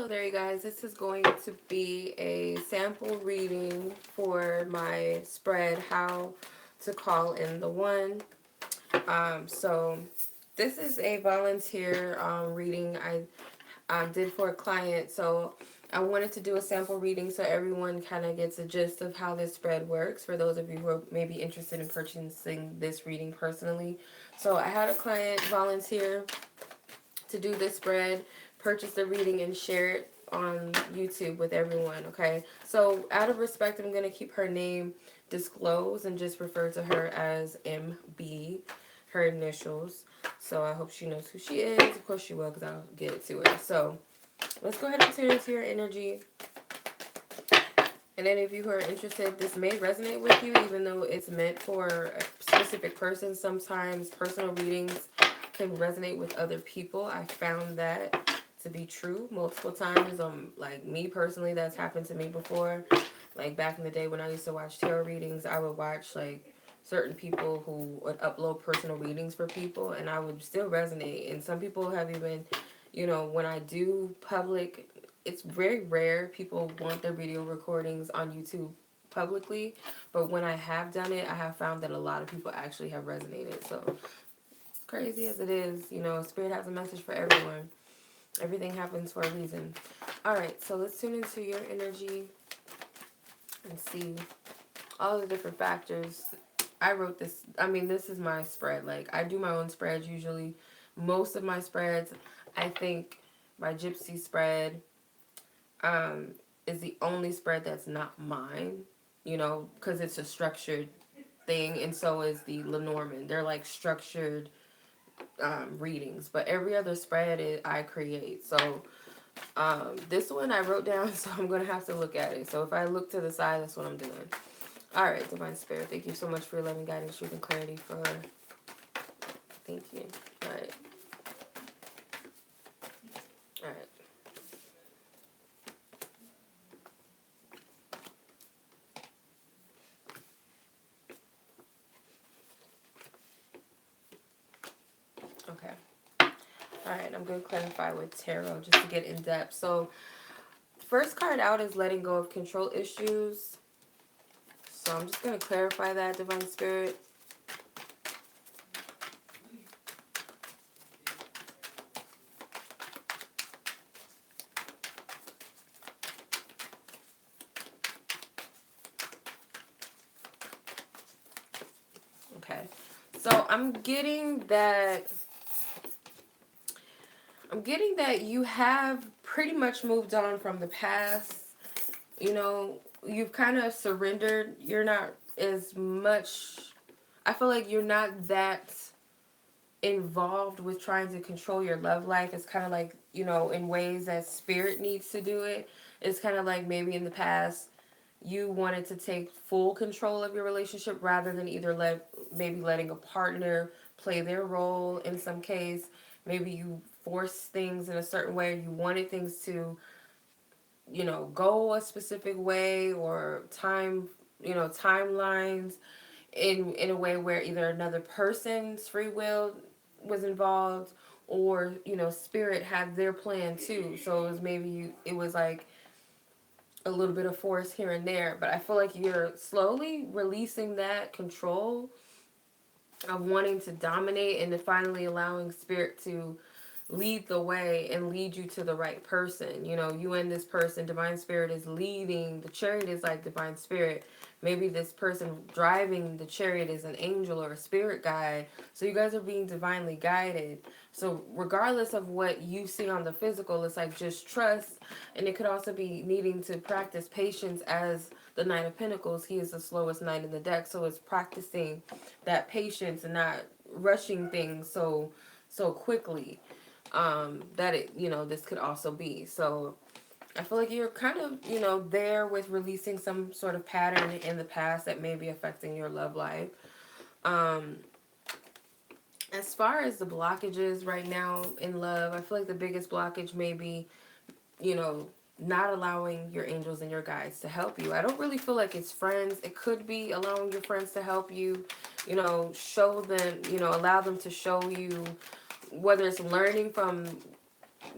Hello there, you guys. This is going to be a sample reading for my spread, How to Call in the One. So this is a volunteer reading I did for a client. So I wanted to do a sample reading so everyone kind of gets a gist of how this spread works for those of you who are maybe interested in purchasing this reading personally. So I had a client volunteer to do this spread, purchase the reading, and share it on YouTube with everyone, okay? So out of respect, I'm going to keep her name disclosed and just refer to her as MB, her initials. So I hope she knows who she is. Of course she will, because I'll get it to her. So let's go ahead and tune into your energy. And any of you who are interested, this may resonate with you, even though it's meant for a specific person. Sometimes personal readings can resonate with other people. I found that to be true multiple times. Like me personally, that's happened to me before. Like back in the day when I used to watch tarot readings, I would watch like certain people who would upload personal readings for people, and I would still resonate. And some people have even, when I do public, it's very rare people want their video recordings on YouTube publicly, but when I have done it, I have found that a lot of people actually have resonated. So crazy as it is, Spirit has a message for everyone. Everything happens for a reason. All right, so let's tune into your energy and see all the different factors. I wrote this. This is my spread. Like, I do my own spreads usually. Most of my spreads, I think my Gypsy spread is the only spread that's not mine, because it's a structured thing, and so is the Lenormand. They're like structured readings, but every other spread I create. So this one I wrote down, so I'm gonna have to look at it. So if I look to the side, that's what I'm doing. All right, Divine Spirit, thank you so much for your loving guidance, truth, and clarity. Thank you. All right. All right. Okay. All right, I'm going to clarify with tarot just to get in depth. So, first card out is letting go of control issues. So, I'm just going to clarify that, Divine Spirit. Okay. So, I'm getting that you have pretty much moved on from the past. You've kind of surrendered. You're not as much, I feel like you're not that involved with trying to control your love life. It's kind of like, in ways that spirit needs to do it. It's kind of like maybe in the past you wanted to take full control of your relationship rather than either maybe letting a partner play their role in some case. Maybe you forced things in a certain way. You wanted things to, go a specific way, or timelines in a way where either another person's free will was involved, or spirit had their plan too. So it was like a little bit of force here and there. But I feel like you're slowly releasing that control of wanting to dominate, and then finally allowing spirit to lead the way and lead you to the right person. You and this person, divine spirit is leading. The chariot is like divine spirit. Maybe this person driving the chariot is an angel or a spirit guide. So you guys are being divinely guided. So regardless of what you see on the physical, it's like just trust. And it could also be needing to practice patience, as the Knight of Pentacles, he is the slowest knight in the deck. So it's practicing that patience and not rushing things so quickly. That this could also be. So I feel like you're kind of, there with releasing some sort of pattern in the past that may be affecting your love life. As far as the blockages right now in love, I feel like the biggest blockage may be, not allowing your angels and your guides to help you. I don't really feel like it's friends. It could be allowing your friends to help you, show them, allow them to show you, whether it's learning from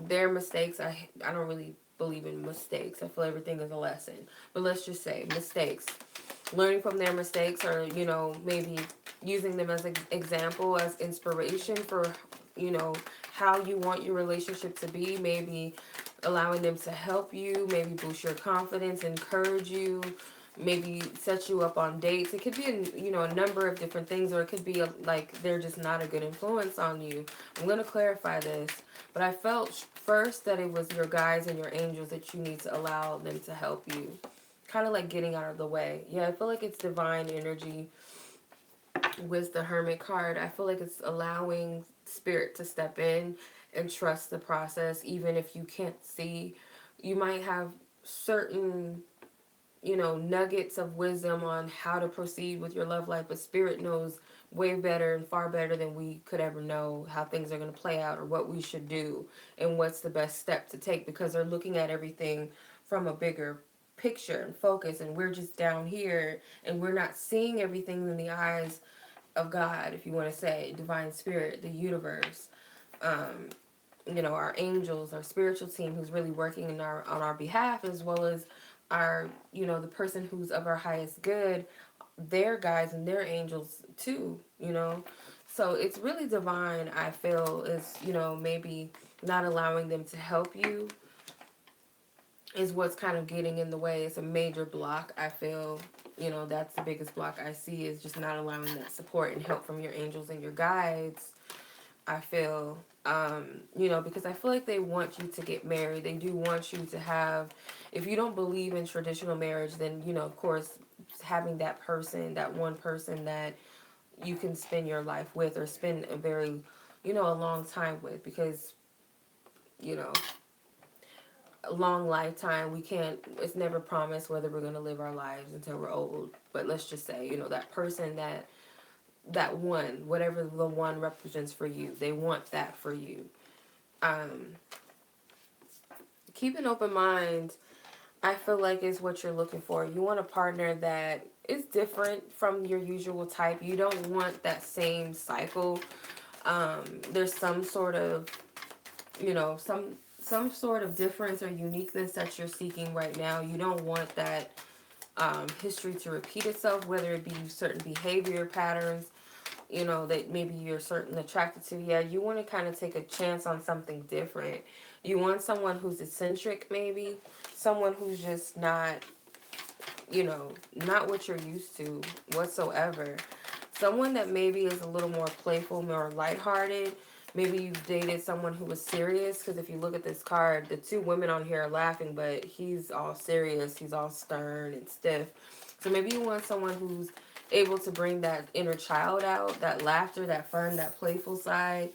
their mistakes. I don't really believe in mistakes. I feel everything is a lesson. But let's just say mistakes. Learning from their mistakes, or, maybe using them as an example, as inspiration for, how you want your relationship to be. Maybe allowing them to help you, maybe boost your confidence, encourage you, maybe set you up on dates. It could be a number of different things, or it could be like they're just not a good influence on you. I'm going to clarify this, but I felt first that it was your guides and your angels that you need to allow them to help you, kind of like getting out of the way. Yeah, I feel like it's divine energy with the Hermit card. I feel like it's allowing spirit to step in and trust the process, even if you can't see. You might have certain, nuggets of wisdom on how to proceed with your love life, but spirit knows way better and far better than we could ever know how things are going to play out, or what we should do, and what's the best step to take, because they're looking at everything from a bigger picture and focus, and we're just down here and we're not seeing everything in the eyes of God, if you want to say divine spirit, the universe, um, our angels, our spiritual team who's really working on our behalf, as well as our, the person who's of our highest good, their guides and their angels too. So it's really divine, I feel, is, maybe not allowing them to help you is what's kind of getting in the way. It's a major block, I feel. That's the biggest block I see, is just not allowing that support and help from your angels and your guides, I feel. Because I feel like they want you to get married. They do want you to have, if you don't believe in traditional marriage, then, of course, having that person, that one person that you can spend your life with, or spend a very, a long time with, because, you know, a long lifetime, we can't, it's never promised whether we're going to live our lives until we're old. But let's just say, that person, that one, whatever the one represents for you, they want that for you. Keep an open mind, I feel like, is what you're looking for. You want a partner that is different from your usual type. You don't want that same cycle. There's some sort of, some sort of difference or uniqueness that you're seeking right now. You don't want that history to repeat itself, whether it be certain behavior patterns, that maybe you're certain attracted to. Yeah, you want to kind of take a chance on something different. You want someone who's eccentric, maybe someone who's just not, not what you're used to whatsoever. Someone that maybe is a little more playful, more lighthearted. Maybe you've dated someone who was serious, because if you look at this card, the two women on here are laughing, but he's all serious. He's all stern and stiff. So maybe you want someone who's able to bring that inner child out, that laughter, that fun, that playful side,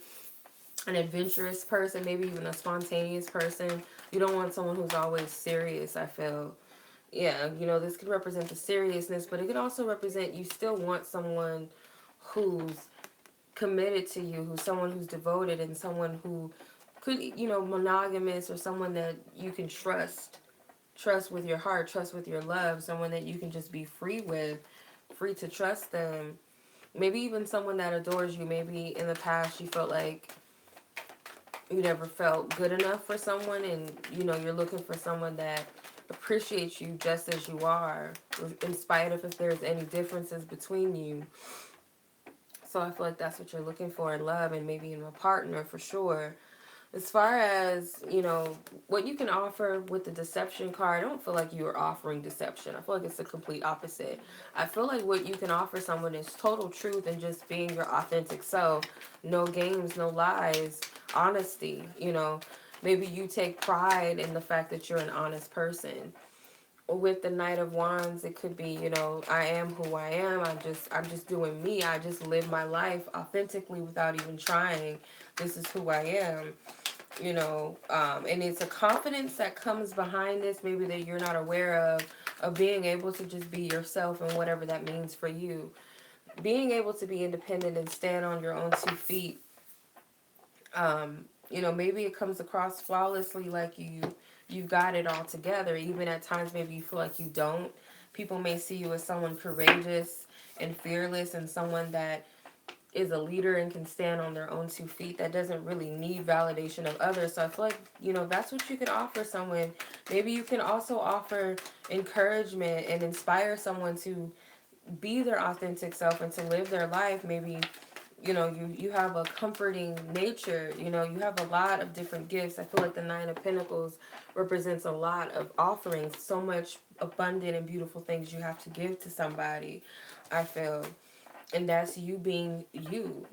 an adventurous person, maybe even a spontaneous person. You don't want someone who's always serious, I feel. Yeah, this could represent the seriousness, but it could also represent you still want someone who's committed to you, who's someone who's devoted, and someone who could, monogamous, or someone that you can trust with your heart, trust with your love, someone that you can just be free with, free to trust them. Maybe even someone that adores you. Maybe in the past you felt like you never felt good enough for someone, and you're looking for someone that appreciates you just as you are, in spite of if there's any differences between you. So I feel like that's what you're looking for in love, and maybe in a partner for sure. As far as, what you can offer with the deception card, I don't feel like you are offering deception. I feel like it's the complete opposite. I feel like what you can offer someone is total truth and just being your authentic self. No games, no lies, honesty. Maybe you take pride in the fact that you're an honest person. With the Knight of Wands, it could be, I am who I am. I'm just doing me. I just live my life authentically without even trying. This is who I am. And it's a confidence that comes behind this, maybe that you're not aware of being able to just be yourself, and whatever that means for you. Being able to be independent and stand on your own 2 feet. Maybe it comes across flawlessly, like you've got it all together. Even at times, maybe you feel like you don't. People may see you as someone courageous and fearless, and someone that is a leader and can stand on their own 2 feet, that doesn't really need validation of others. So I feel like, that's what you could offer someone. Maybe you can also offer encouragement and inspire someone to be their authentic self and to live their life. Maybe, you have a comforting nature. You have a lot of different gifts. I feel like the Nine of Pentacles represents a lot of offerings, so much abundant and beautiful things you have to give to somebody, I feel. And that's you being you.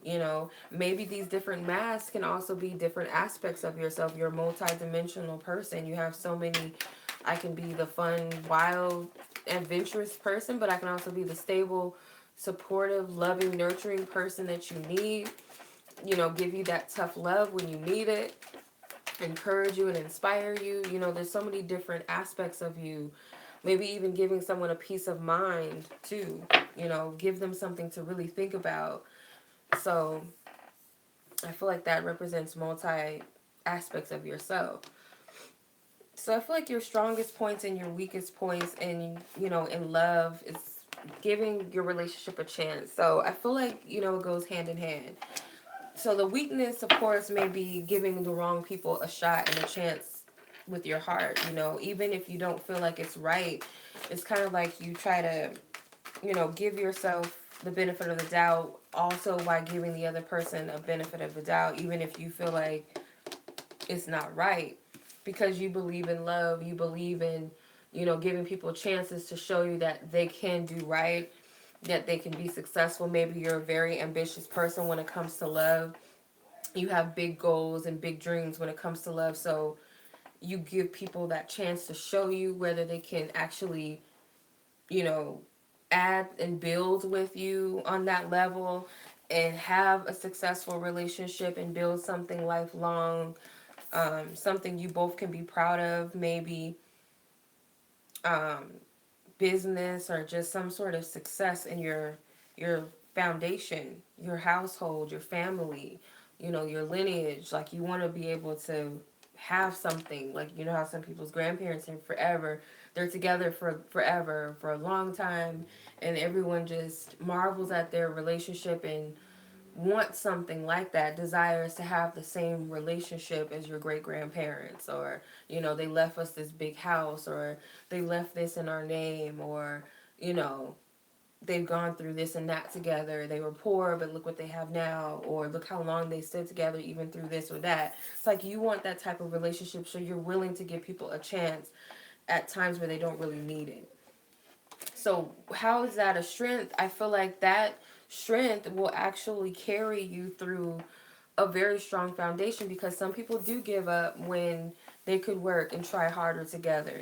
Maybe these different masks can also be different aspects of yourself. You're a multi-dimensional person. You have so many. I can be the fun, wild, adventurous person, but I can also be the stable, supportive, loving, nurturing person that you need. Give you that tough love when you need it, encourage you and inspire you. There's so many different aspects of you. Maybe even giving someone a peace of mind too. Give them something to really think about. So I feel like that represents multi aspects of yourself. So I feel like your strongest points and your weakest points in love is giving your relationship a chance. So I feel like, it goes hand in hand. So the weakness, of course, may be giving the wrong people a shot and a chance with your heart. Even if you don't feel like it's right, it's kind of like you try to, give yourself the benefit of the doubt, also by giving the other person a benefit of the doubt, even if you feel like it's not right, because you believe in love, you believe in, giving people chances to show you that they can do right, that they can be successful. Maybe you're a very ambitious person when it comes to love. You have big goals and big dreams when it comes to love. So you give people that chance to show you whether they can actually, you know, add and build with you on that level and have a successful relationship and build something lifelong, something you both can be proud of, maybe um, business or just some sort of success in your foundation, your household, your family, your lineage. Like, you want to be able to have something, like, how some people's grandparents are forever, they're together for forever, for a long time, and everyone just marvels at their relationship and wants something like that, desires to have the same relationship as your great grandparents, or they left us this big house, or they left this in our name, or you know they've gone through this and that together. They were poor, but look what they have now, or look how long they stood together even through this or that. It's like you want that type of relationship, so you're willing to give people a chance at times where they don't really need it. So how is that a strength? I feel like that strength will actually carry you through a very strong foundation, because some people do give up when they could work and try harder together.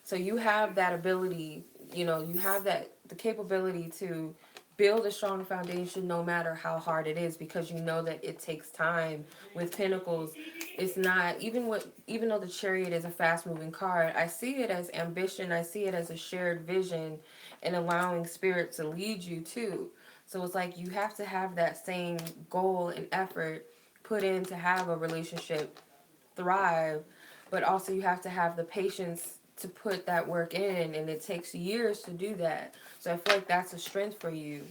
So you have that ability, you have that the capability to build a strong foundation no matter how hard it is, because you know that it takes time. With Pentacles, it's not even though the Chariot is a fast moving card, I see it as ambition, I see it as a shared vision, and allowing spirit to lead you too. So it's like you have to have that same goal and effort put in to have a relationship thrive, but also you have to have the patience to put that work in, and it takes years to do that. So I feel like that's a strength for you.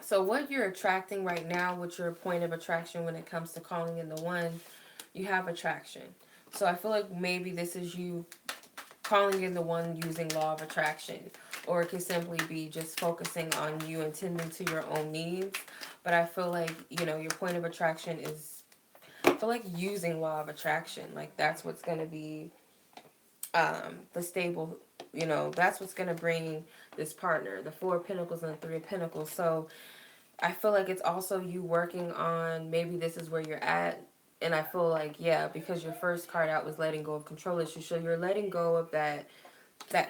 So what you're attracting right now, what's your point of attraction when it comes to calling in the one, you have attraction. So I feel like maybe this is you calling in the one using law of attraction, or it could simply be just focusing on you and tending to your own needs. But I feel like, your point of attraction is, I feel like using law of attraction, like that's what's going to be the stable, that's what's going to bring this partner, the Four of Pentacles and the Three of Pentacles. So I feel like it's also you working on, maybe this is where you're at. And I feel like, yeah, because your first card out was letting go of control issues. So you're letting go of that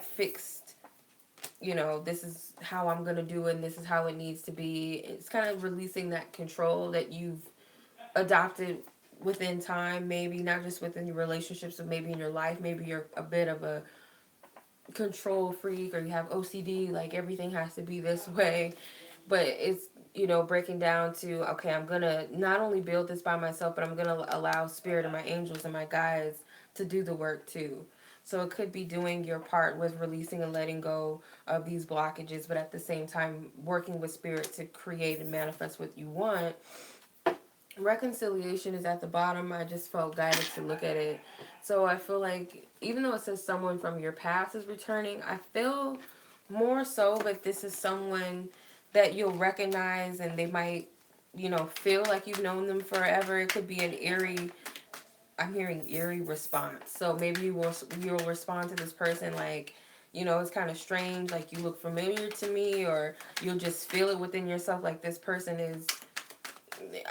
fixed, this is how I'm going to do it and this is how it needs to be. It's kind of releasing that control that you've adopted within time, maybe not just within your relationships, but maybe in your life. Maybe you're a bit of a control freak, or you have OCD, like everything has to be this way. But it's, breaking down to, okay, I'm gonna not only build this by myself, but I'm gonna allow spirit and my angels and my guides to do the work too. So it could be doing your part with releasing and letting go of these blockages, but at the same time working with spirit to create and manifest what you want. Reconciliation is at the bottom. I just felt guided to look at it. So I feel like even though it says someone from your past is returning, I feel more so that this is someone that you'll recognize, and they might, feel like you've known them forever. It could be an eerie, I'm hearing eerie response. So maybe you'll respond to this person like, it's kind of strange, like you look familiar to me, or you'll just feel it within yourself like this person is,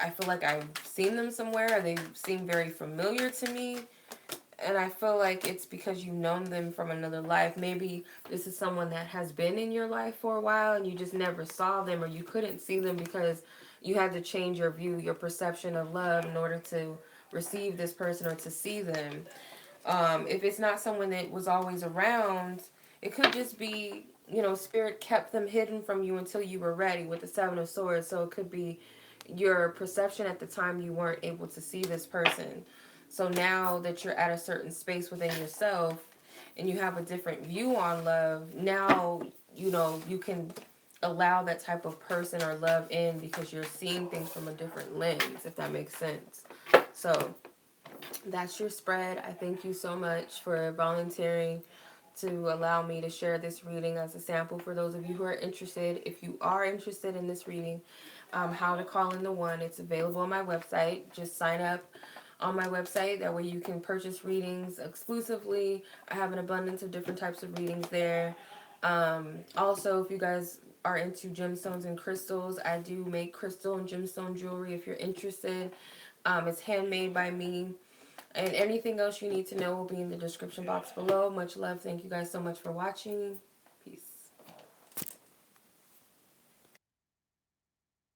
I feel like I've seen them somewhere, or they seem very familiar to me. And I feel like it's because you've known them from another life. Maybe this is someone that has been in your life for a while and you just never saw them, or you couldn't see them because you had to change your view, your perception of love in order to receive this person or to see them. If it's not someone that was always around, it could just be, spirit kept them hidden from you until you were ready with the Seven of Swords. So it could be your perception at the time you weren't able to see this person. So now that you're at a certain space within yourself and you have a different view on love, now, you can allow that type of person or love in because you're seeing things from a different lens, if that makes sense. So that's your spread. I thank you so much for volunteering to allow me to share this reading as a sample for those of you who are interested. If you are interested in this reading, how to call in the one, it's available on my website. Just sign up on my website. That way you can purchase readings exclusively. I have an abundance of different types of readings there. Also, if you guys are into gemstones and crystals, I do make crystal and gemstone jewelry if you're interested. It's handmade by me. And anything else you need to know will be in the description box below. Much love. Thank you guys so much for watching.